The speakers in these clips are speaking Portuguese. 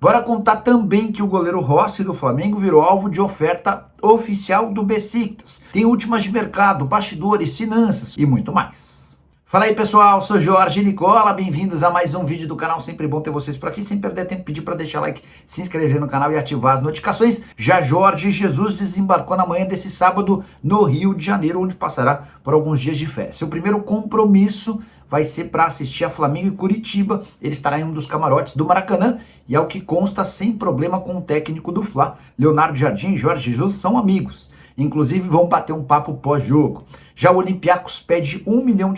Bora contar também que o goleiro Rossi do Flamengo virou alvo de oferta oficial do Besiktas. Tem últimas de mercado, bastidores, finanças e muito mais. Fala aí pessoal, sou Jorge Nicola, bem-vindos a mais um vídeo do canal, sempre bom ter vocês por aqui, sem perder tempo, pedir para deixar like, se inscrever no canal e ativar as notificações. Já Jorge Jesus desembarcou na manhã desse sábado no Rio de Janeiro, onde passará por alguns dias de férias. Seu primeiro compromisso vai ser para assistir a Flamengo e Curitiba. Ele estará em um dos camarotes do Maracanã e, ao que consta, sem problema com o técnico do Fla. Leonardo Jardim e Jorge Jesus são amigos. Inclusive vão bater um papo pós-jogo. Já o Olympiacos pede $1 milhão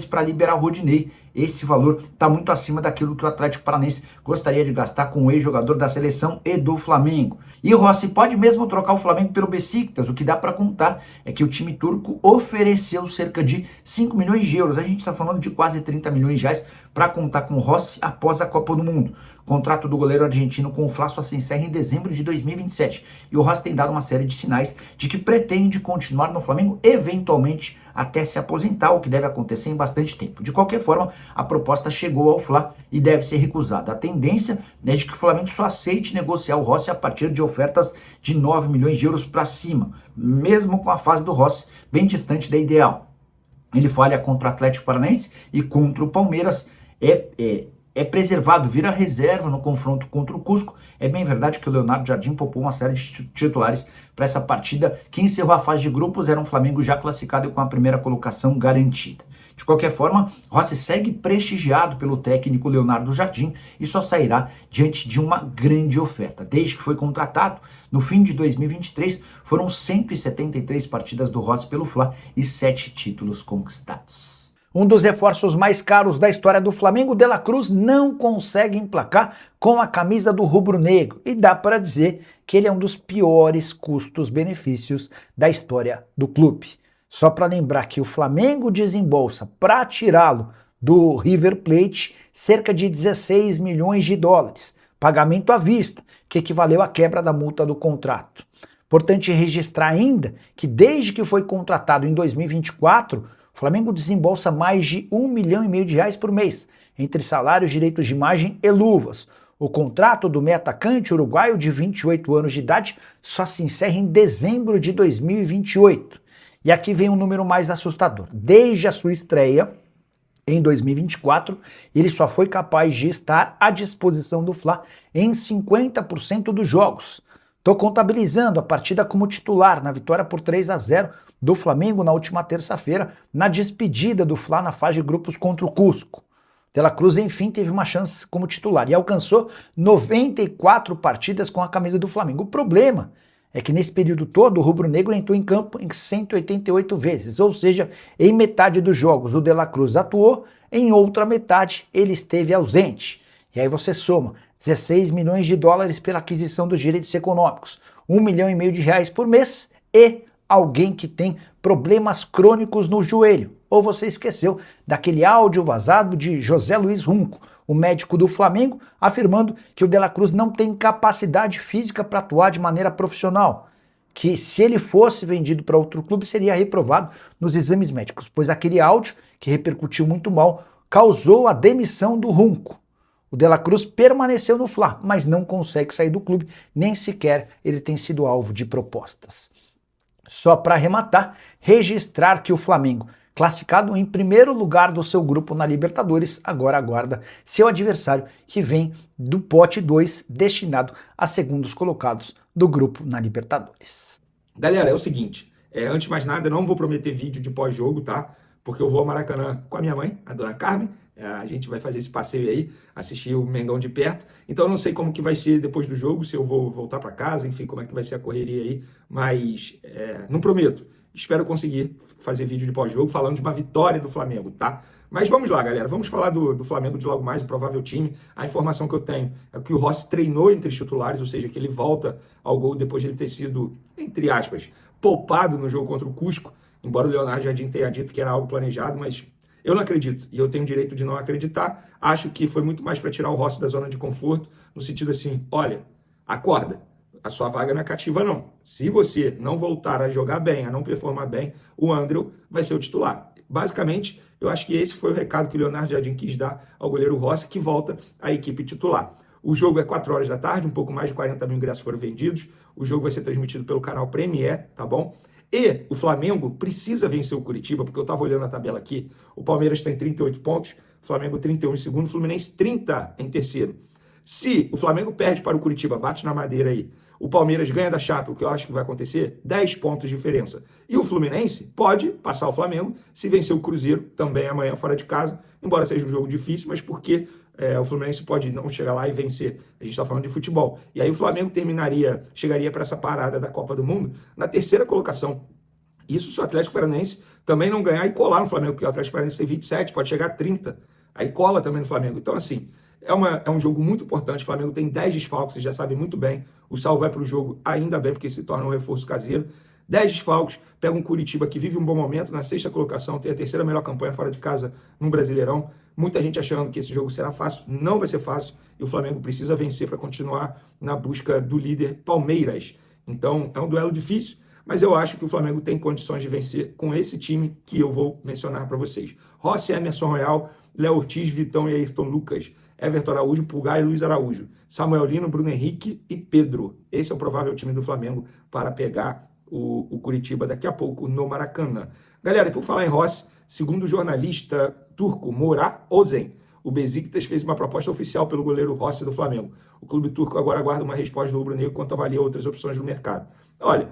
para liberar o Rodinei. Esse valor está muito acima daquilo que o Atlético Paranaense gostaria de gastar com o ex-jogador da seleção e do Flamengo. E o Rossi pode mesmo trocar o Flamengo pelo Besiktas. O que dá para contar é que o time turco ofereceu cerca de 5 milhões de euros. A gente está falando de quase 30 milhões de reais para contar com o Rossi após a Copa do Mundo. O contrato do goleiro argentino com o Fla só se encerra em dezembro de 2027. E o Rossi tem dado uma série de sinais de que pretende continuar no Flamengo, eventualmente até se aposentar, o que deve acontecer em bastante tempo. De qualquer forma, a proposta chegou ao Fla e deve ser recusada. A tendência é de que o Flamengo só aceite negociar o Rossi a partir de ofertas de 9 milhões de euros para cima, mesmo com a fase do Rossi bem distante da ideal. Ele falha contra o Atlético Paranaense e contra o Palmeiras, é preservado, vira reserva no confronto contra o Cusco. É bem verdade que o Leonardo Jardim poupou uma série de titulares para essa partida, que encerrou a fase de grupos, era um Flamengo já classificado e com a primeira colocação garantida. De qualquer forma, Rossi segue prestigiado pelo técnico Leonardo Jardim e só sairá diante de uma grande oferta. Desde que foi contratado, no fim de 2023, foram 173 partidas do Rossi pelo Fla e 7 títulos conquistados. Um dos reforços mais caros da história do Flamengo, De La Cruz, não consegue emplacar com a camisa do rubro-negro. E dá para dizer que ele é um dos piores custos-benefícios da história do clube. Só para lembrar que o Flamengo desembolsa para tirá-lo do River Plate cerca de 16 milhões de dólares. Pagamento à vista, que equivaleu à quebra da multa do contrato. Importante registrar ainda que desde que foi contratado em 2024, o Flamengo desembolsa mais de R$1,5 milhão por mês, entre salários, direitos de imagem e luvas. O contrato do meio-atacante uruguaio de 28 anos de idade só se encerra em dezembro de 2028. E aqui vem um número mais assustador. Desde a sua estreia, em 2024, ele só foi capaz de estar à disposição do Fla em 50% dos jogos. Estou contabilizando a partida como titular na vitória por 3-0 do Flamengo na última terça-feira, na despedida do Fla na fase de grupos contra o Cusco. De La Cruz, enfim, teve uma chance como titular e alcançou 94 partidas com a camisa do Flamengo. O problema é que nesse período todo o rubro-negro entrou em campo em 188 vezes, ou seja, em metade dos jogos o De La Cruz atuou, em outra metade ele esteve ausente. E aí você soma 16 milhões de dólares pela aquisição dos direitos econômicos, R$1,5 milhão por mês e alguém que tem problemas crônicos no joelho. Ou você esqueceu daquele áudio vazado de José Luiz Runco, o médico do Flamengo, afirmando que o De La Cruz não tem capacidade física para atuar de maneira profissional, que se ele fosse vendido para outro clube seria reprovado nos exames médicos, pois aquele áudio, que repercutiu muito mal, causou a demissão do Runco. O De La Cruz permaneceu no Fla, mas não consegue sair do clube, nem sequer ele tem sido alvo de propostas. Só para arrematar, registrar que o Flamengo, classificado em primeiro lugar do seu grupo na Libertadores, agora aguarda seu adversário que vem do pote 2, destinado a segundos colocados do grupo na Libertadores. Galera, é o seguinte, antes de mais nada, eu não vou prometer vídeo de pós-jogo, tá? Porque eu vou ao Maracanã com a minha mãe, a dona Carmen. A gente vai fazer esse passeio aí, assistir o Mengão de perto. Então eu não sei como que vai ser depois do jogo, se eu vou voltar para casa, enfim, como é que vai ser a correria aí. Mas não prometo. Espero conseguir fazer vídeo de pós-jogo falando de uma vitória do Flamengo, tá? Mas vamos lá, galera. Vamos falar do Flamengo de logo mais, o provável time. A informação que eu tenho é que o Rossi treinou entre os titulares, ou seja, que ele volta ao gol depois de ele ter sido, entre aspas, poupado no jogo contra o Cusco. Embora o Leonardo Jardim tenha dito que era algo planejado, mas eu não acredito, e eu tenho o direito de não acreditar. Acho que foi muito mais para tirar o Rossi da zona de conforto, no sentido assim, olha, acorda, a sua vaga não é cativa não. Se você não voltar a jogar bem, a não performar bem, o André vai ser o titular. Basicamente, eu acho que esse foi o recado que o Leonardo Jardim quis dar ao goleiro Rossi, que volta à equipe titular. O jogo é 4 horas da tarde, um pouco mais de 40 mil ingressos foram vendidos. O jogo vai ser transmitido pelo canal Premier, tá bom? E o Flamengo precisa vencer o Curitiba, porque eu estava olhando a tabela aqui. O Palmeiras tem 38 pontos, o Flamengo 31 em segundo, o Fluminense 30 em terceiro. Se o Flamengo perde para o Curitiba, bate na madeira aí, o Palmeiras ganha da Chape, o que eu acho que vai acontecer, 10 pontos de diferença. E o Fluminense pode passar o Flamengo se vencer o Cruzeiro também amanhã fora de casa, embora seja um jogo difícil, mas porque o Fluminense pode não chegar lá e vencer. A gente está falando de futebol. E aí o Flamengo chegaria para essa parada da Copa do Mundo na terceira colocação. Isso se o Atlético Paranaense também não ganhar e colar no Flamengo, porque o Atlético Paranaense tem 27, pode chegar a 30. Aí cola também no Flamengo. Então, assim, é um jogo muito importante. O Flamengo tem 10 desfalques, vocês já sabem muito bem. O Sal vai para o jogo ainda bem, porque se torna um reforço caseiro. 10 desfalques, pega um Curitiba que vive um bom momento, na sexta colocação, tem a terceira melhor campanha fora de casa no Brasileirão. Muita gente achando que esse jogo será fácil, não vai ser fácil, e o Flamengo precisa vencer para continuar na busca do líder Palmeiras. Então, é um duelo difícil, mas eu acho que o Flamengo tem condições de vencer com esse time que eu vou mencionar para vocês. Rossi, Emerson Royal, Léo Ortiz, Vitão e Ayrton Lucas, Everton Araújo, Pulgar e Luiz Araújo, Samuel Lino, Bruno Henrique e Pedro. Esse é o provável time do Flamengo para pegar o Curitiba daqui a pouco no Maracanã. Galera, por falar em Rossi, segundo o jornalista turco Murat Özen, o Beşiktaş fez uma proposta oficial pelo goleiro Rossi do Flamengo. O clube turco agora aguarda uma resposta do rubro-negro quanto avalia outras opções do mercado. Olha,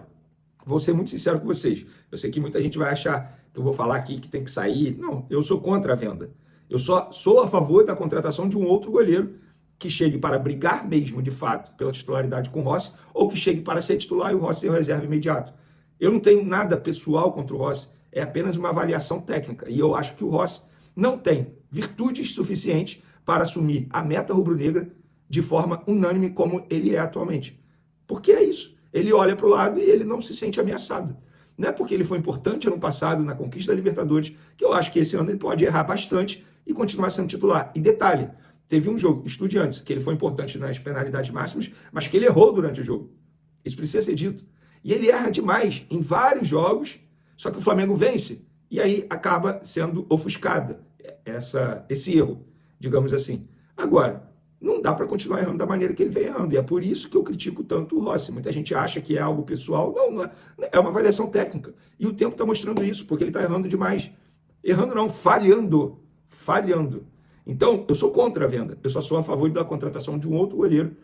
vou ser muito sincero com vocês. Eu sei que muita gente vai achar que eu vou falar aqui que tem que sair. Não, eu sou contra a venda. Eu só sou a favor da contratação de um outro goleiro que chegue para brigar mesmo, de fato, pela titularidade com o Rossi, ou que chegue para ser titular e o Rossi ser o reserva imediato. Eu não tenho nada pessoal contra o Rossi, é apenas uma avaliação técnica. E eu acho que o Rossi não tem virtudes suficientes para assumir a meta rubro-negra de forma unânime como ele é atualmente. Porque é isso. Ele olha para o lado e ele não se sente ameaçado. Não é porque ele foi importante ano passado na conquista da Libertadores, que eu acho que esse ano ele pode errar bastante e continuar sendo titular. E detalhe, teve um jogo, Estudiantes, que ele foi importante nas penalidades máximas, mas que ele errou durante o jogo. Isso precisa ser dito. E ele erra demais em vários jogos, só que o Flamengo vence. E aí acaba sendo ofuscada esse erro, digamos assim. Agora, não dá para continuar errando da maneira que ele vem errando. E é por isso que eu critico tanto o Rossi. Muita gente acha que é algo pessoal. Não é. É uma avaliação técnica. E o tempo está mostrando isso, porque ele está errando demais. Errando não, falhando. Falhando. Então, eu sou contra a venda. Eu só sou a favor da contratação de um outro goleiro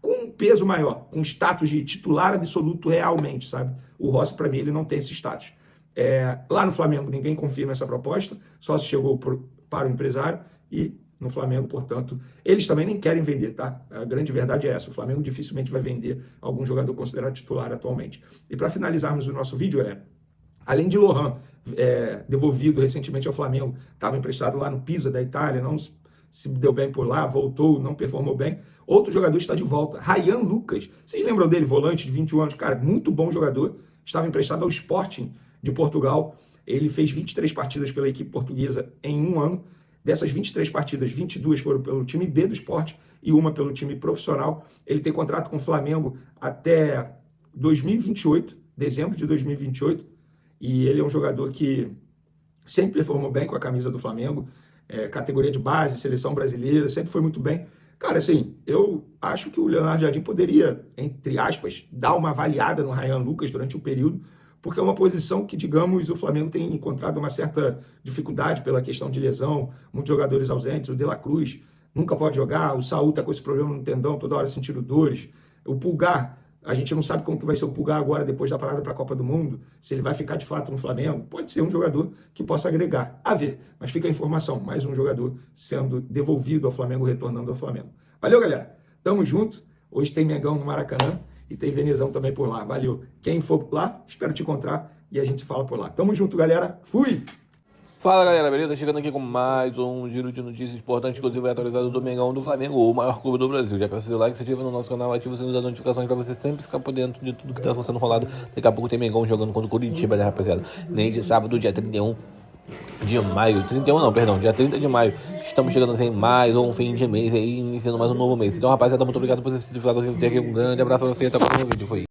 com um peso maior, com status de titular absoluto realmente, sabe? O Rossi, para mim, ele não tem esse status. Lá no Flamengo, ninguém confirma essa proposta, só se chegou para o empresário e no Flamengo, portanto, eles também nem querem vender, tá? A grande verdade é essa, o Flamengo dificilmente vai vender algum jogador considerado titular atualmente. E para finalizarmos o nosso vídeo, além de Lohan, devolvido recentemente ao Flamengo, estava emprestado lá no Pisa da Itália, não se deu bem por lá, voltou, não performou bem. Outro jogador está de volta, Ryan Lucas. Vocês lembram dele, volante de 21 anos? Cara, muito bom jogador, estava emprestado ao Sporting de Portugal. Ele fez 23 partidas pela equipe portuguesa em um ano. Dessas 23 partidas, 22 foram pelo time B do Sport e uma pelo time profissional. Ele tem contrato com o Flamengo até 2028, dezembro de 2028. E ele é um jogador que sempre performou bem com a camisa do Flamengo, categoria de base, seleção brasileira, sempre foi muito bem. Cara, assim, eu acho que o Leonardo Jardim poderia, entre aspas, dar uma avaliada no Ryan Lucas durante um período, porque é uma posição que, digamos, o Flamengo tem encontrado uma certa dificuldade pela questão de lesão, muitos jogadores ausentes, o De La Cruz nunca pode jogar, o Saúl está com esse problema no tendão, toda hora sentindo dores, o Pulgar, a gente não sabe como que vai ser o Pulgar agora, depois da parada para a Copa do Mundo, se ele vai ficar de fato no Flamengo, pode ser um jogador que possa agregar, a ver, mas fica a informação, mais um jogador sendo devolvido ao Flamengo, retornando ao Flamengo. Valeu, galera, tamo junto, hoje tem Mengão no Maracanã, e tem Venezão também por lá. Valeu. Quem for lá, espero te encontrar e a gente se fala por lá. Tamo junto, galera. Fui! Fala, galera, beleza? Chegando aqui com mais um giro de notícias importantes, inclusive atualizado do Mengão do Flamengo, o maior clube do Brasil. Já peça seu like, se ativa no nosso canal, ativa o sininho das notificações pra você sempre ficar por dentro de tudo que tá sendo rolado. Daqui a pouco tem Mengão jogando contra o Curitiba, né, rapaziada? Neste sábado, dia 31 de maio, 31 não, perdão, dia 30 de maio, estamos chegando assim, mais um fim de mês aí, iniciando mais um novo mês. Então, rapaziada, muito obrigado por ter sido ficado aqui, um grande abraço pra você, até o próximo vídeo, foi.